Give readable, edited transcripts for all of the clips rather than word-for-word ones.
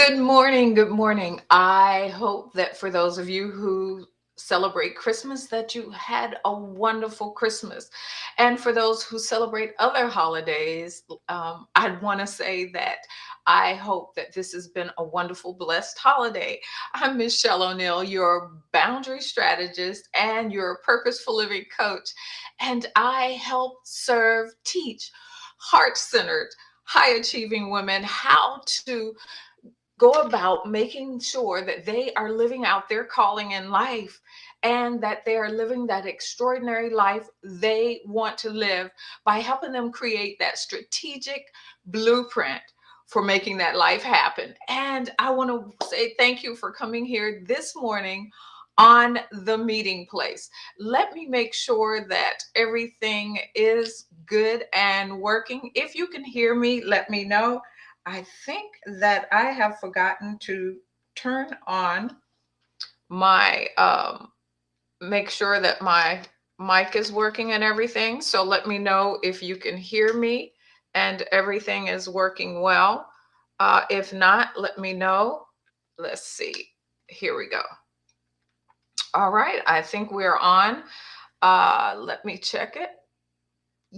Good morning. Good morning. I hope that for those of you who celebrate Christmas, that you had a wonderful Christmas. And for those who celebrate other holidays, I'd want to say that I hope that this has been a wonderful, blessed holiday. I'm Michelle O'Neill, your boundary strategist and your purposeful living coach. And I help serve, teach heart centered, high achieving women how to go about making sure that they are living out their calling in life and that they are living that extraordinary life they want to live by helping them create that strategic blueprint for making that life happen. And I want to say thank you for coming here this morning on the meeting place. Let me make sure that everything is good and working. If you can hear me, let me know. I think that I have forgotten to turn on my make sure that my mic is working and everything. So let me know if you can hear me and everything is working well. If not, let me know. Let's see. Here we go. All right. I think we're on. Let me check it.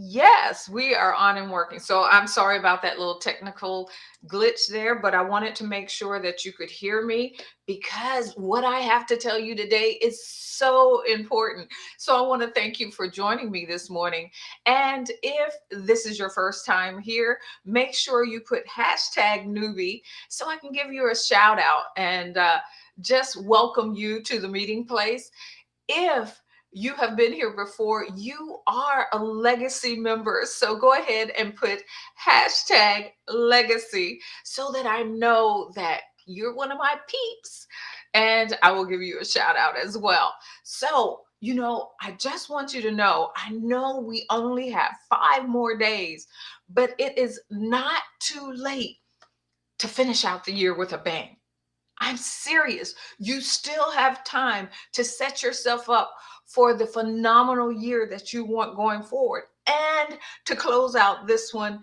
Yes, we are on and working. So I'm sorry about that little technical glitch there, but I wanted to make sure that you could hear me because what I have to tell you today is so important. So I want to thank you for joining me this morning. And if this is your first time here, make sure you put hashtag newbie so I can give you a shout out and just welcome you to the meeting place. If you have been here before, you are a legacy member. So go ahead and put hashtag legacy so that I know that you're one of my peeps and I will give you a shout out as well. So, I just want you to know I know we only have 5 more days, but it is not too late to finish out the year with a bang. I'm serious. You still have time to set yourself up for the phenomenal year that you want going forward and to close out this one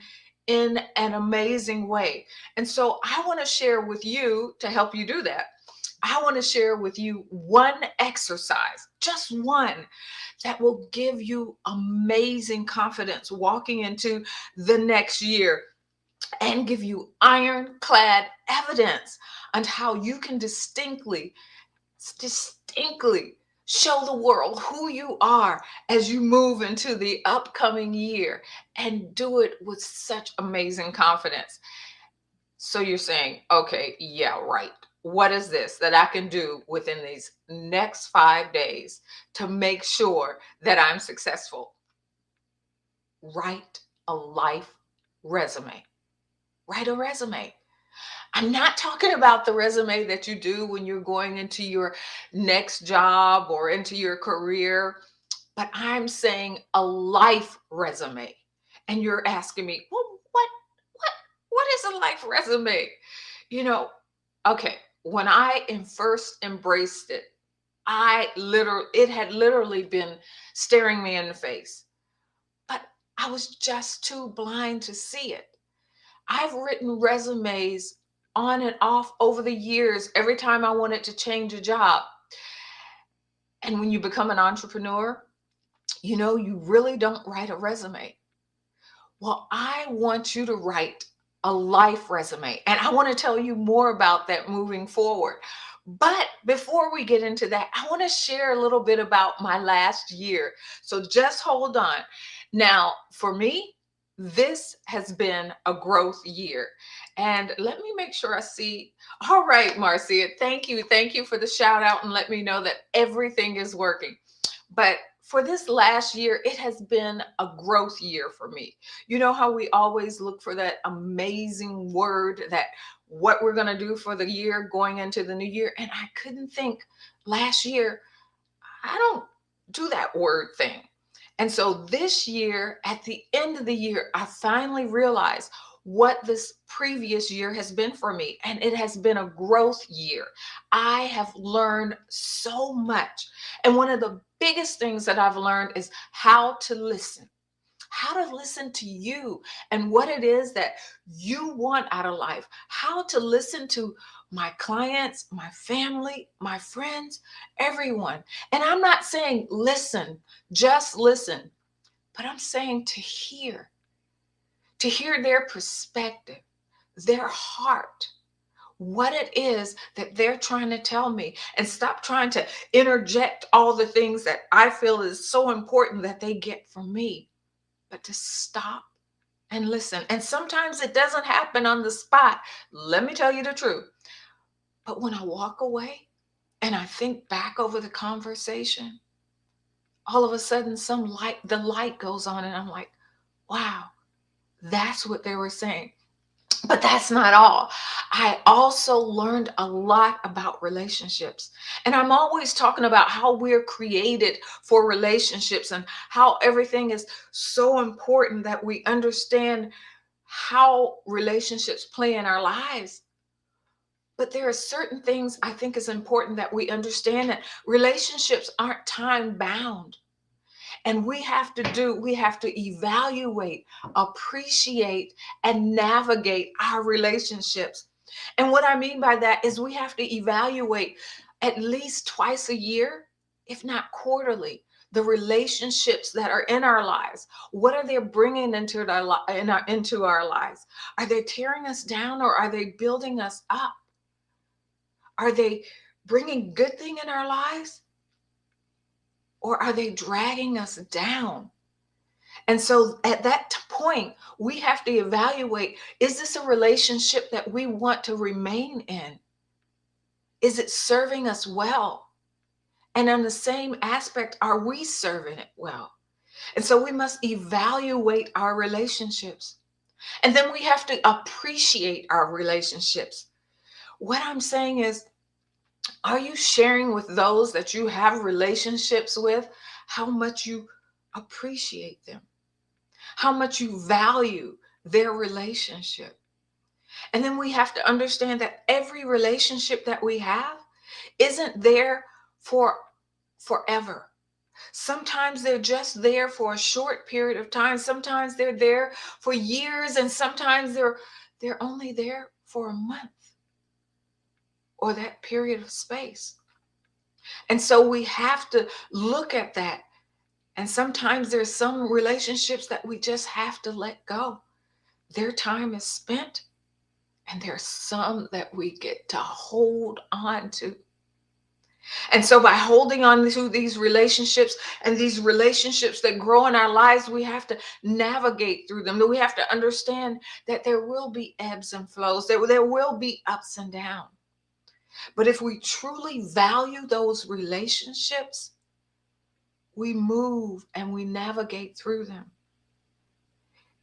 in an amazing way. And so I want to share with you to help you do that. I want to share with you one exercise, just one, that will give you amazing confidence walking into the next year and give you ironclad evidence on how you can distinctly show the world who you are as you move into the upcoming year and do it with such amazing confidence. So you're saying, okay, yeah, right. What is this that I can do within these next 5 days to make sure that I'm successful? Write a life resume. Write a resume. I'm not talking about the resume that you do when you're going into your next job or into your career, but I'm saying a life resume. And you're asking me, well, what, what is a life resume? You know, okay, when I first embraced it, it had literally been staring me in the face, but I was just too blind to see it. I've written resumes on and off over the years every time I wanted to change a job. And when you become an entrepreneur, you really don't write a resume. Well, I want you to write a life resume. And I want to tell you more about that moving forward. But before we get into that, I want to share a little bit about my last year. So just hold on. Now, for me, this has been a growth year. And let me make sure I see. All right, Marcia, thank you. Thank you for the shout out and let me know that everything is working. But for this last year, it has been a growth year for me. You know how we always look for that amazing word, that what we're going to do for the year going into the new year. And I couldn't think last year, I don't do that word thing. And so this year, at the end of the year, I finally realized what this previous year has been for me. And it has been a growth year. I have learned so much. And one of the biggest things that I've learned is how to listen, how to listen to you and what it is that you want out of life, how to listen to my clients, my family, my friends, everyone. And I'm not saying listen, just listen, but I'm saying to hear their perspective, their heart, what it is that they're trying to tell me, and stop trying to interject all the things that I feel is so important that they get from me, but to stop and listen. And sometimes it doesn't happen on the spot. Let me tell you the truth. But when I walk away and I think back over the conversation, all of a sudden the light goes on and I'm like, wow, that's what they were saying. But that's not all. I also learned a lot about relationships. And I'm always talking about how we're created for relationships and how everything is so important that we understand how relationships play in our lives. But there are certain things I think is important that we understand, that relationships aren't time bound. And we have to evaluate, appreciate, and navigate our relationships. And what I mean by that is we have to evaluate at least twice a year, if not quarterly, the relationships that are in our lives. What are they bringing into our lives? Are they tearing us down or are they building us up? Are they bringing good thing in our lives or are they dragging us down? And so at that point, we have to evaluate, is this a relationship that we want to remain in? Is it serving us well? And on the same aspect, are we serving it well? And so we must evaluate our relationships. And then we have to appreciate our relationships. What I'm saying is, are you sharing with those that you have relationships with how much you appreciate them? How much you value their relationship? And then we have to understand that every relationship that we have isn't there for forever. Sometimes they're just there for a short period of time. Sometimes they're there for years, and sometimes they're only there for a month or that period of space. And so we have to look at that. And sometimes there's some relationships that we just have to let go. Their time is spent, and there's some that we get to hold on to. And so by holding on to these relationships and these relationships that grow in our lives, we have to navigate through them. We have to understand that there will be ebbs and flows, there will be ups and downs. But if we truly value those relationships, we move and we navigate through them.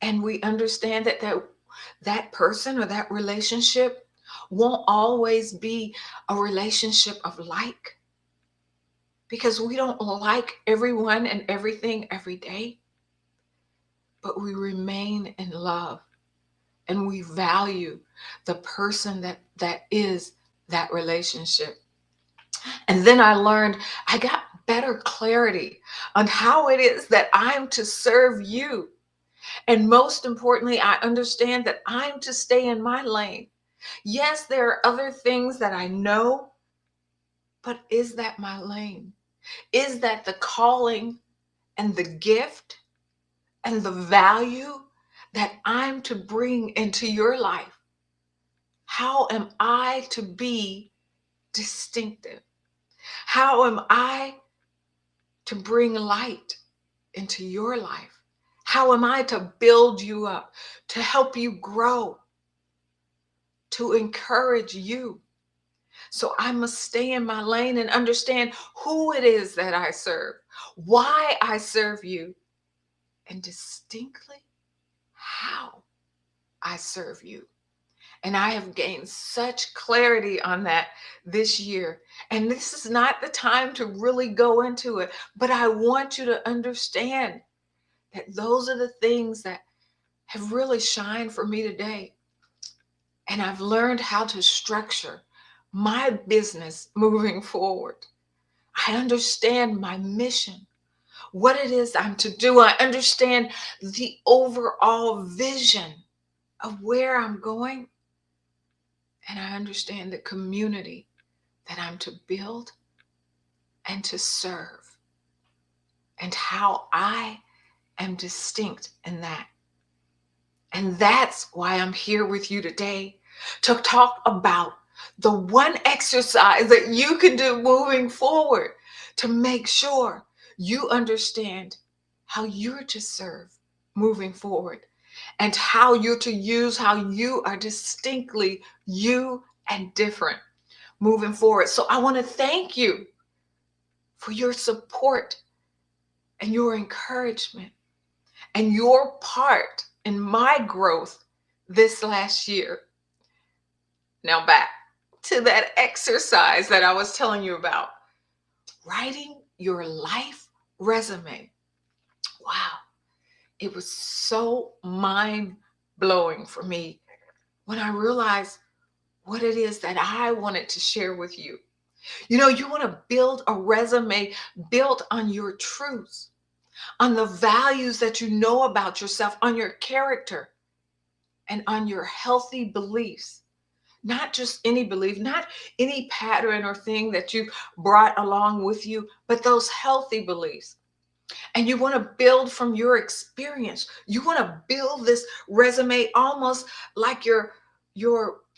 And we understand that person or that relationship won't always be a relationship of like, because we don't like everyone and everything every day, but we remain in love and we value the person that is that relationship. And then I got better clarity on how it is that I'm to serve you. And most importantly, I understand that I'm to stay in my lane. Yes, there are other things that I know, but is that my lane? Is that the calling and the gift and the value that I'm to bring into your life? How am I to be distinctive? How am I to bring light into your life? How am I to build you up, to help you grow, to encourage you? So I must stay in my lane and understand who it is that I serve, why I serve you, and distinctly how I serve you. And I have gained such clarity on that this year. And this is not the time to really go into it, but I want you to understand that those are the things that have really shined for me today. And I've learned how to structure my business moving forward. I understand my mission, what it is I'm to do. I understand the overall vision of where I'm going. And I understand the community that I'm to build and to serve, and how I am distinct in that. And that's why I'm here with you today to talk about the one exercise that you can do moving forward to make sure you understand how you're to serve moving forward, and how you're to use how you are distinctly you and different moving forward. So I want to thank you for your support and your encouragement and your part in my growth this last year. Now back to that exercise that I was telling you about, writing your life resume. Wow, it was so mind blowing for me when I realized what it is that I wanted to share with you. You know, you want to build a resume built on your truths, on the values that you know about yourself, on your character, and on your healthy beliefs. Not just any belief, not any pattern or thing that you brought along with you, but those healthy beliefs. And you want to build from your experience. You want to build this resume almost like your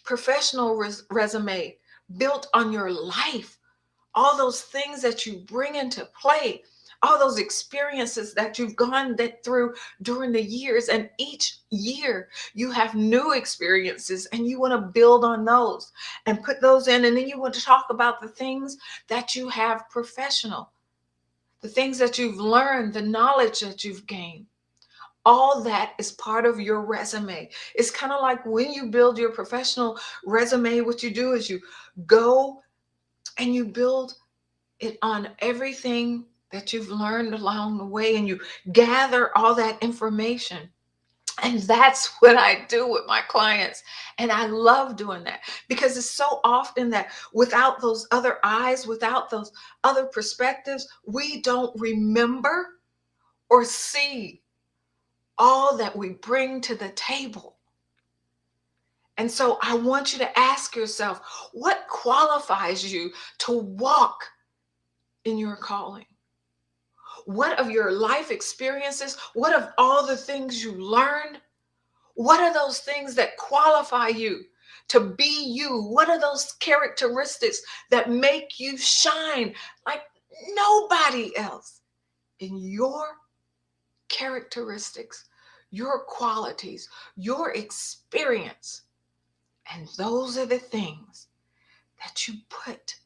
professional resume, built on your life, all those things that you bring into play, all those experiences that you've gone through during the years. And each year you have new experiences and you want to build on those and put those in. And then you want to talk about the things that you have professional, the things that you've learned, the knowledge that you've gained. All that is part of your resume. It's kind of like when you build your professional resume, what you do is you go and you build it on everything that you've learned along the way, and you gather all that information. And that's what I do with my clients. And I love doing that because it's so often that without those other eyes, without those other perspectives, we don't remember or see all that we bring to the table. And so I want you to ask yourself, what qualifies you to walk in your calling? What of your life experiences? What of all the things you learned? What are those things that qualify you to be you? What are those characteristics that make you shine like nobody else? In your characteristics, your qualities, your experience. And those are the things that you put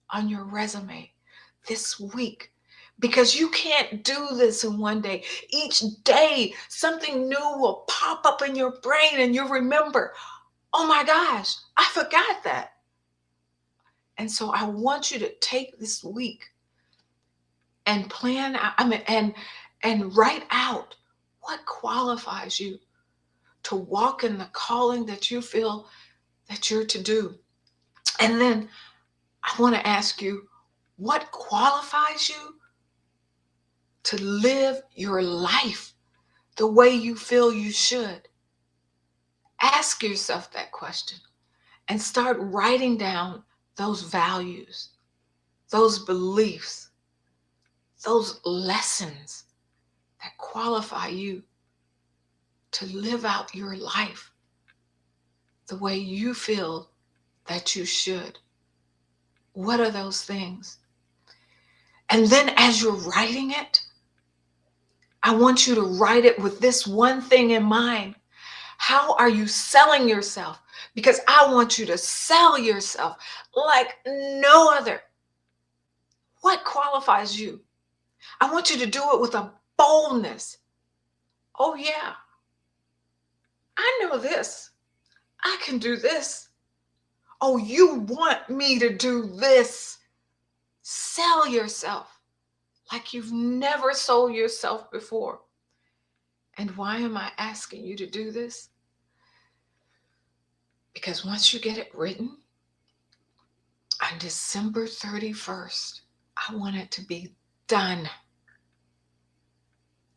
on your resume this week, because you can't do this in one day. Each day, something new will pop up in your brain and you'll remember, oh my gosh, I forgot that. And so I want you to take this week and plan, and write out what qualifies you to walk in the calling that you feel that you're to do. And then I want to ask you, what qualifies you to live your life the way you feel you should? Ask yourself that question and start writing down those values, those beliefs, those lessons that qualify you to live out your life the way you feel that you should. What are those things? And then as you're writing it, I want you to write it with this one thing in mind. How are you selling yourself? Because I want you to sell yourself like no other. What qualifies you? I want you to do it with a boldness. Oh, yeah, I know this. I can do this. Oh, you want me to do this. Sell yourself like you've never sold yourself before. And why am I asking you to do this? Because once you get it written on December 31st, I want it to be done.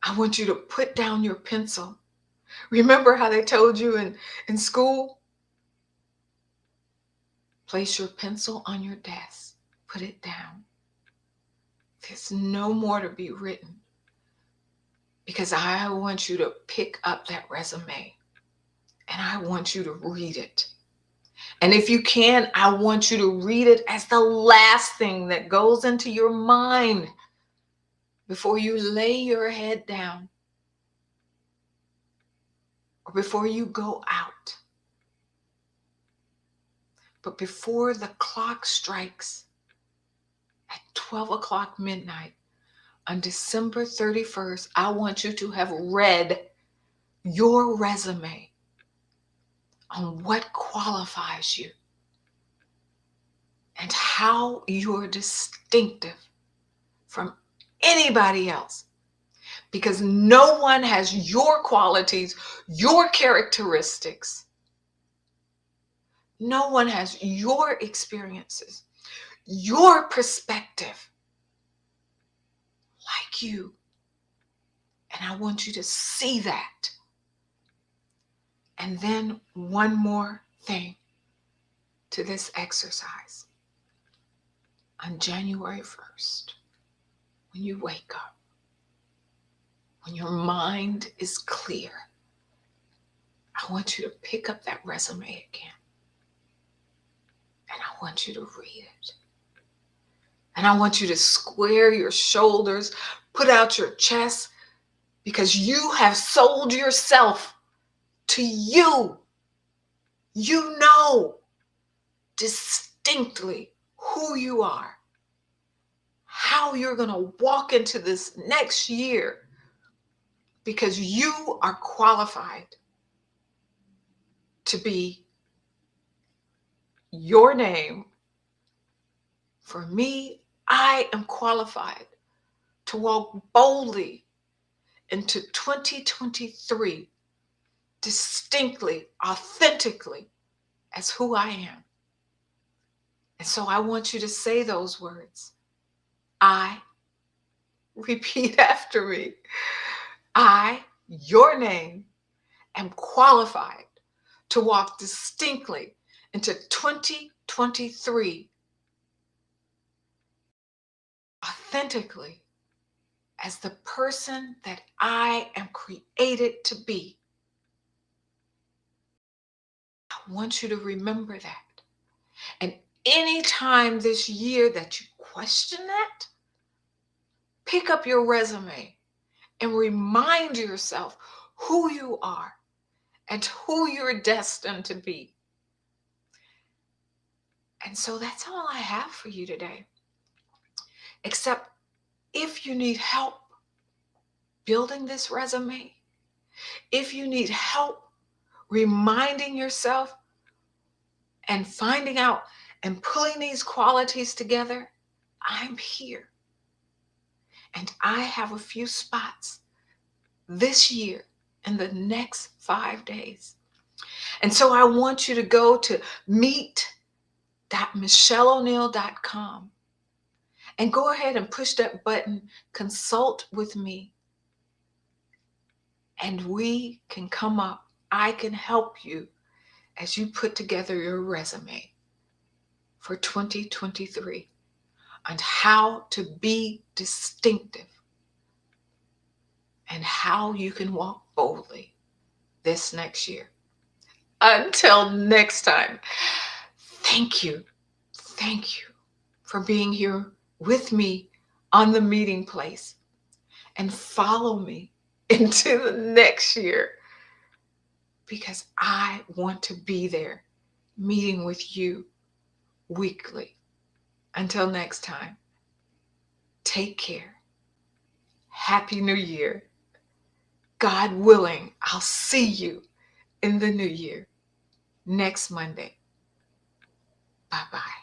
I want you to put down your pencil. Remember how they told you in school? Place your pencil on your desk. Put it down. There's no more to be written, because I want you to pick up that resume and I want you to read it. And if you can, I want you to read it as the last thing that goes into your mind before you lay your head down or before you go out. But before the clock strikes at 12 o'clock midnight on December 31st, I want you to have read your resume on what qualifies you and how you're distinctive from anybody else. Because no one has your qualities, your characteristics. No one has your experiences, your perspective like you. And I want you to see that. And then one more thing to this exercise. On January 1st, when you wake up, when your mind is clear, I want you to pick up that resume again. And I want you to read it. And I want you to square your shoulders, put out your chest, because you have sold yourself to you. You know distinctly who you are, how you're going to walk into this next year, because you are qualified to be your name. For me, I am qualified to walk boldly into 2023 distinctly, authentically as who I am. And so I want you to say those words. Repeat after me. I, your name, am qualified to walk distinctly into 2023 authentically as the person that I am created to be. I want you to remember that. And anytime this year that you question that, pick up your resume and remind yourself who you are and who you're destined to be. And so that's all I have for you today. Except if you need help building this resume, if you need help reminding yourself and finding out and pulling these qualities together, I'm here. And I have a few spots this year in the next 5 days. And so I want you to go to meet.michelleoneil.com and go ahead and push that button, consult with me. And we can come up. I can help you as you put together your resume for 2023 on how to be distinctive and how you can walk boldly this next year. Until next time, thank you. Thank you for being here with me on the meeting place, and follow me into the next year, because I want to be there meeting with you weekly. Until next time, take care. Happy New Year. God willing, I'll see you in the new year next Monday. Bye-bye.